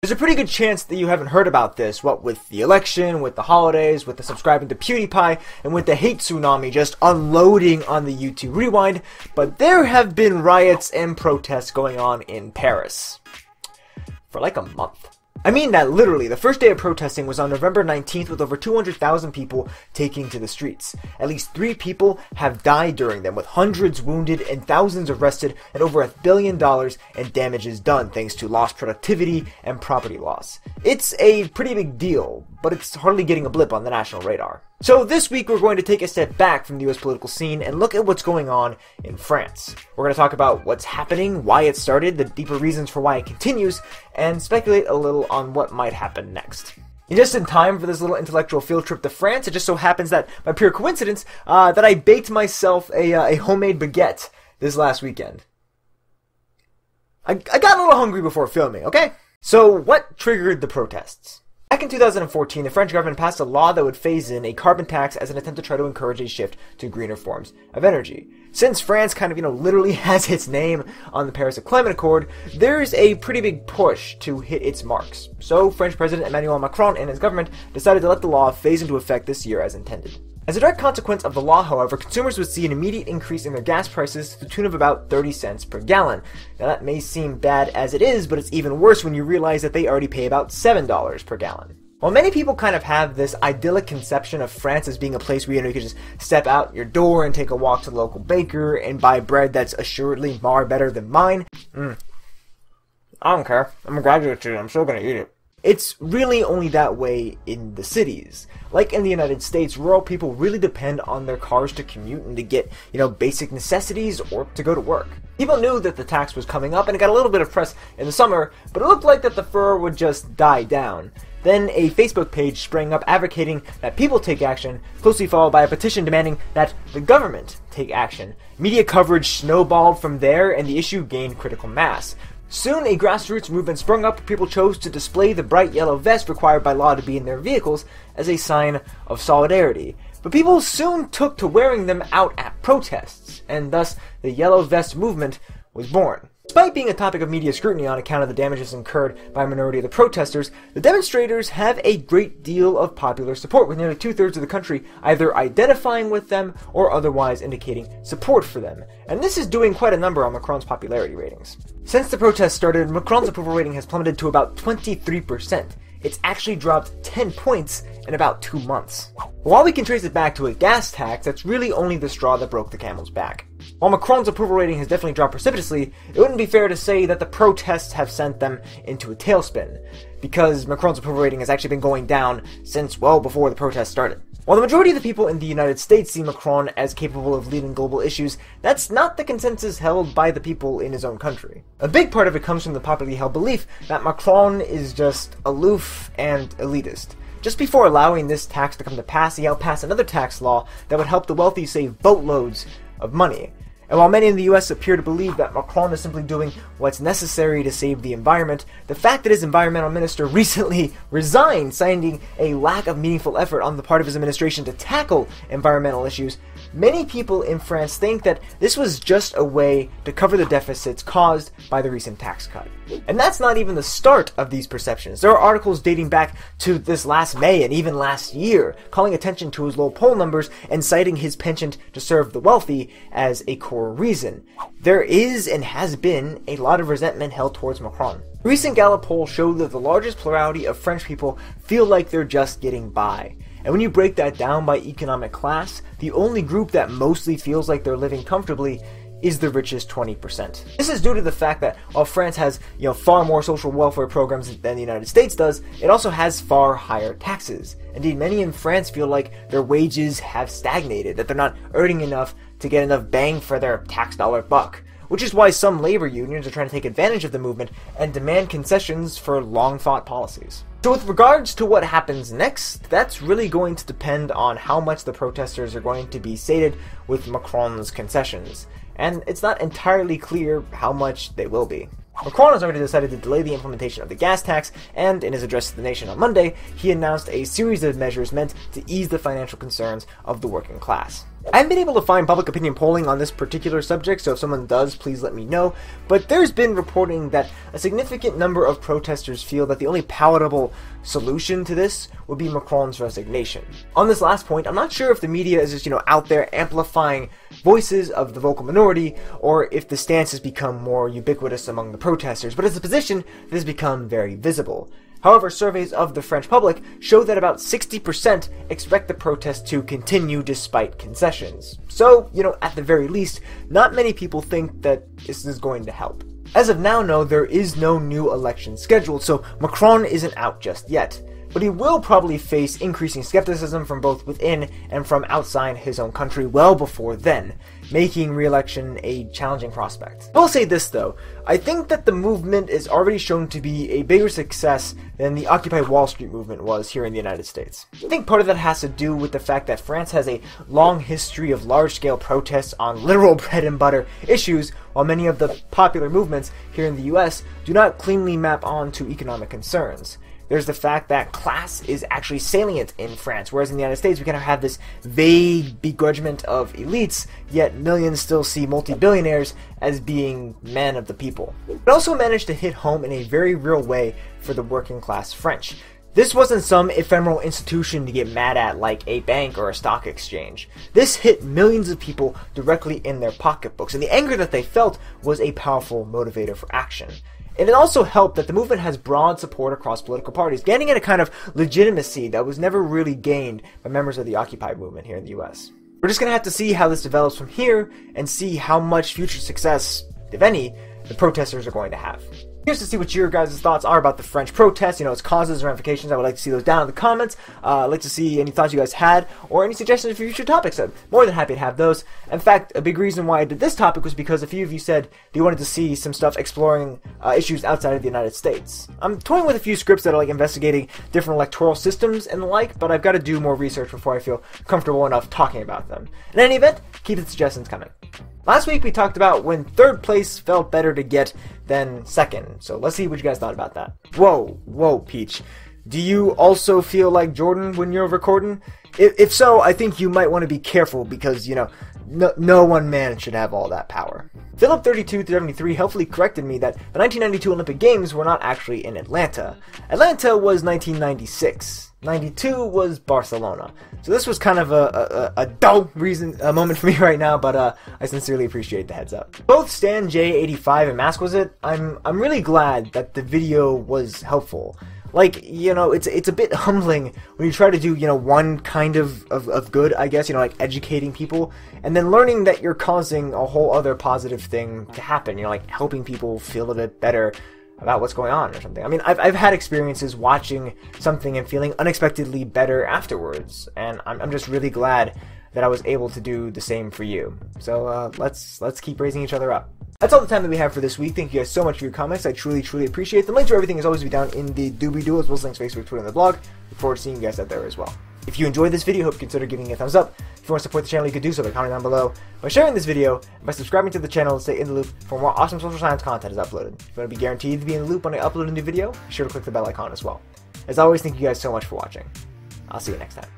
There's a pretty good chance that you haven't heard about this, what with the election, with the holidays, with the subscribing to PewDiePie, and with the hate tsunami just unloading on the YouTube Rewind, but there have been riots and protests going on in Paris for like a month. I mean that literally. The first day of protesting was on November 19th with over 200,000 people taking to the streets. At least 3 people have died during them, with hundreds wounded and thousands arrested, and over $1 billion in damages done thanks to lost productivity and property loss. It's a pretty big deal, but it's hardly getting a blip on the national radar. So this week we're going to take a step back from the US political scene and look at what's going on in France. We're going to talk about what's happening, why it started, the deeper reasons for why it continues, and speculate a little on what might happen next. And just in time for this little intellectual field trip to France, it just so happens that, by pure coincidence, that I baked myself a homemade baguette this last weekend. I got a little hungry before filming, okay? So what triggered the protests? Back in 2014, the French government passed a law that would phase in a carbon tax as an attempt to try to encourage a shift to greener forms of energy. Since France kind of, literally has its name on the Paris Climate Accord, there's a pretty big push to hit its marks. So French President Emmanuel Macron and his government decided to let the law phase into effect this year as intended. As a direct consequence of the law, however, consumers would see an immediate increase in their gas prices to the tune of about 30 cents per gallon. Now that may seem bad as it is, but it's even worse when you realize that they already pay about $7 per gallon. While many people kind of have this idyllic conception of France as being a place where you can just step out your door and take a walk to the local baker and buy bread that's assuredly far better than mine, I don't care. I'm a graduate student, I'm still gonna eat it. It's really only that way in the cities. Like in the United States, rural people really depend on their cars to commute and to get, basic necessities or to go to work. People knew that the tax was coming up and it got a little bit of press in the summer, but it looked like that the furor would just die down. Then a Facebook page sprang up advocating that people take action, closely followed by a petition demanding that the government take action. Media coverage snowballed from there and the issue gained critical mass. Soon, a grassroots movement sprung up where people chose to display the bright yellow vest required by law to be in their vehicles as a sign of solidarity. But people soon took to wearing them out at protests, and thus the yellow vest movement was born. Despite being a topic of media scrutiny on account of the damages incurred by a minority of the protesters, the demonstrators have a great deal of popular support, with nearly 2/3 of the country either identifying with them or otherwise indicating support for them. And this is doing quite a number on Macron's popularity ratings. Since the protests started, Macron's approval rating has plummeted to about 23%. It's actually dropped 10 points in about 2 months. While we can trace it back to a gas tax, that's really only the straw that broke the camel's back. While Macron's approval rating has definitely dropped precipitously, it wouldn't be fair to say that the protests have sent them into a tailspin, because Macron's approval rating has actually been going down since well before the protests started. While the majority of the people in the United States see Macron as capable of leading global issues, that's not the consensus held by the people in his own country. A big part of it comes from the popularly held belief that Macron is just aloof and elitist. Just before allowing this tax to come to pass, he helped pass another tax law that would help the wealthy save boatloads of money. And while many in the US appear to believe that Macron is simply doing what's necessary to save the environment, the fact that his environmental minister recently resigned, citing a lack of meaningful effort on the part of his administration to tackle environmental issues, many people in France think that this was just a way to cover the deficits caused by the recent tax cut. And that's not even the start of these perceptions. There are articles dating back to this last May and even last year, calling attention to his low poll numbers and citing his penchant to serve the wealthy as a core reason. There is and has been a lot of resentment held towards Macron. A recent Gallup poll showed that the largest plurality of French people feel like they're just getting by. And when you break that down by economic class, the only group that mostly feels like they're living comfortably is the richest 20%. This is due to the fact that while France has, far more social welfare programs than the United States does, it also has far higher taxes. Indeed, many in France feel like their wages have stagnated, that they're not earning enough to get enough bang for their tax dollar buck. Which is why some labor unions are trying to take advantage of the movement and demand concessions for long-thought policies. So with regards to what happens next, that's really going to depend on how much the protesters are going to be sated with Macron's concessions. And it's not entirely clear how much they will be. Macron has already decided to delay the implementation of the gas tax, and in his address to the nation on Monday, he announced a series of measures meant to ease the financial concerns of the working class. I haven't been able to find public opinion polling on this particular subject, so if someone does, please let me know. But there's been reporting that a significant number of protesters feel that the only palatable solution to this would be Macron's resignation. On this last point, I'm not sure if the media is just, out there amplifying voices of the vocal minority, or if the stance has become more ubiquitous among the protesters, but as a position that has become very visible. However, surveys of the French public show that about 60% expect the protest to continue despite concessions. So, at the very least, not many people think that this is going to help. As of now, no, there is no new election scheduled, so Macron isn't out just yet. But he will probably face increasing skepticism from both within and from outside his own country well before then, making re-election a challenging prospect. I will say this though, I think that the movement is already shown to be a bigger success than the Occupy Wall Street movement was here in the United States. I think part of that has to do with the fact that France has a long history of large-scale protests on literal bread and butter issues, while many of the popular movements here in the US do not cleanly map onto economic concerns. There's the fact that class is actually salient in France, whereas in the United States we kind of have this vague begrudgment of elites, yet millions still see multi-billionaires as being men of the people. It also managed to hit home in a very real way for the working class French. This wasn't some ephemeral institution to get mad at like a bank or a stock exchange. This hit millions of people directly in their pocketbooks, and the anger that they felt was a powerful motivator for action. And it also helped that the movement has broad support across political parties, gaining it a kind of legitimacy that was never really gained by members of the Occupy movement here in the US. We're just going to have to see how this develops from here and see how much future success, if any, the protesters are going to have. Here's to see what your guys' thoughts are about the French protests, its causes and ramifications. I would like to see those down in the comments. I'd like to see any thoughts you guys had, or any suggestions for future topics. I'm more than happy to have those. In fact, a big reason why I did this topic was because a few of you said that you wanted to see some stuff exploring issues outside of the United States. I'm toying with a few scripts that are investigating different electoral systems and the like, but I've got to do more research before I feel comfortable enough talking about them. In any event, keep the suggestions coming. Last week we talked about when third place felt better to get than second, so let's see what you guys thought about that. Whoa, Peach. Do you also feel like Jordan when you're recording? If so, I think you might want to be careful because, no one man should have all that power. Philip3273 helpfully corrected me that the 1992 Olympic Games were not actually in Atlanta. Atlanta was 1996. 92 was Barcelona. So this was kind of a dull moment for me right now, but I sincerely appreciate the heads up. Both Stan J85 and Mask Was It, I'm really glad that the video was helpful. It's a bit humbling when you try to do, one kind of good, I guess, educating people, and then learning that you're causing a whole other positive thing to happen, helping people feel a bit better about what's going on or something. I mean, I've had experiences watching something and feeling unexpectedly better afterwards, and I'm just really glad that I was able to do the same for you. So let's keep raising each other up. That's all the time that we have for this week. Thank you guys so much for your comments. I truly appreciate them. Links to everything as always will be down in the doobly-doo, as well as links to Facebook, Twitter, and the blog. Look forward to seeing you guys out there as well. If you enjoyed this video, hope you consider giving it a thumbs up. If you want to support the channel, you can do so by commenting down below, by sharing this video, and by subscribing to the channel to stay in the loop for more awesome social science content is uploaded. If you want to be guaranteed to be in the loop when I upload a new video, be sure to click the bell icon as well. As always, thank you guys so much for watching. I'll see you next time.